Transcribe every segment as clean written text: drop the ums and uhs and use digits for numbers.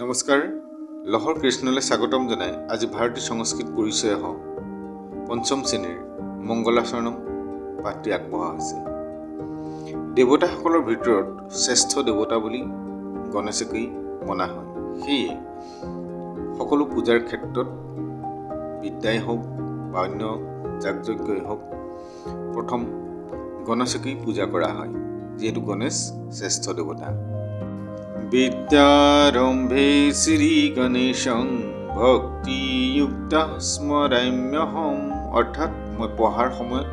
নমস্কাৰ, লহৰ কৃষ্ণলৈ স্বাগতম জনাই আজি ভাৰতীয় সংস্কৃত পৰিচয় হওঁ পঞ্চম শ্ৰেণীৰ মংগলাচৰণম পাঠটি আগবঢ়া হৈছে। দেৱতাসকলৰ ভিতৰত শ্ৰেষ্ঠ দেৱতা বুলি গণেশকেই মনা হয়। সেয়ে সকলো পূজাৰ ক্ষেত্ৰত বিদ্যাই হওক বা অন্য যাগযজ্ঞই হওক প্ৰথম গণেশকেই পূজা কৰা হয়, যিহেতু গণেশ শ্ৰেষ্ঠ দেৱতা। বিদ্যাৰম্ভে শ্ৰী গণেশং ভক্তিযুক্তা স্মৰাম্যহম, অৰ্থাৎ মই পঢ়াৰ সময়ত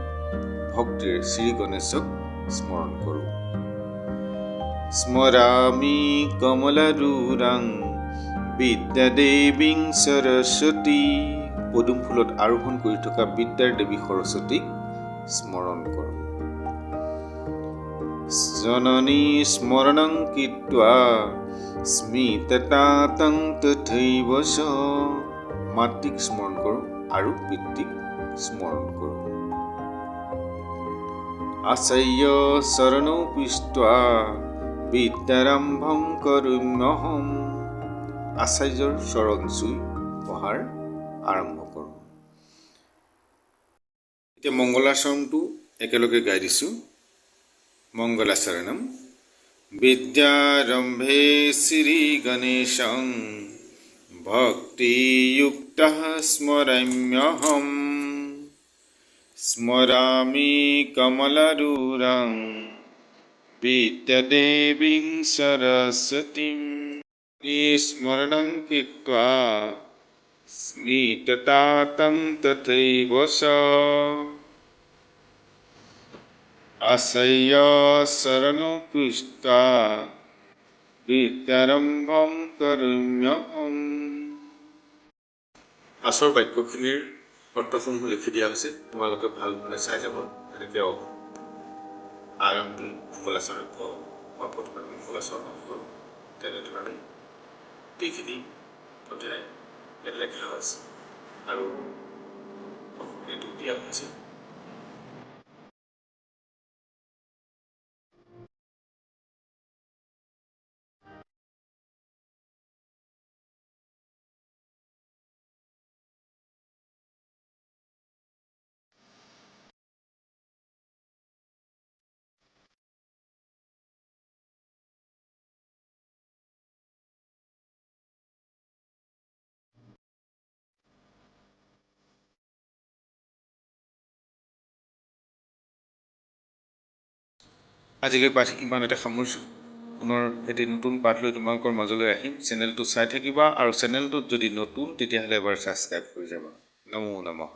ভক্তিৰে শ্ৰী গণেশক স্মৰণ কৰোঁ। স্মৰামি কমলাৰুৰাং বিদ্যাদেৱীং সৰস্বতী, পদুম ফুলত আৰোহণ কৰি থকা বিদ্যাৰ দেৱী সৰস্বতীক স্মৰণ কৰোঁ। জননী স্মৰণং কৃত্বা স্মিততাতং তথৈব চ, মাতৃক স্মৰণ কৰোঁ আৰু পিতৃক স্মৰণ কৰোঁ। আচাৰ্য চৰণৌ পৃষ্ঠা বিদ্যাৰম্ভং কৰোম্যহম, আচাৰ্যৰ চৰণ চুই পঢ়াৰ আৰম্ভ কৰোঁ। এতিয়া মংগলাচৰণটো একেলগে গাই দিছোঁ। মংগলাচৰণম। বিদ্যাৰম্ভে শ্ৰী গণেশং ভক্তিযুক্তঃ স্মৰাম্যহম, স্মৰামি কমলাৰুৰাং বিদ্যাদেৱীং সৰস্বতীং, স্মৰণং কৃত্বা স্মিততাতং তথৈব চ, আচাৰ্য চৰণৌ পৃষ্ঠা বিদ্যাৰম্ভং কৰোম্যহম। পাছৰ বাক্যখিনিৰ অৰ্থসমূহ লিখি দিয়া হৈছে, তোমালোকে ভালদৰে চাই যাব। তেতিয়াও আৰম্ভ মংগলাচৰণ বা প্ৰথমে মংগলাচৰণ কৰোঁ, তেনেধৰণে গোটেইখিনি পঠিয়াই লেখা হৈছে আৰু এইটো দিয়া হৈছে। আজিলৈ পাঠ ইমানতে সামৰিছোঁ। পুনৰ এটি নতুন পাঠ লৈ তোমালোকৰ মাজলৈ আহিম। চেনেলটো চাই থাকিবা আৰু চেনেলটোত যদি নতুন তেতিয়াহ'লে এবাৰ ছাবস্ক্ৰাইব কৰি যাবা। নমো নমঃ।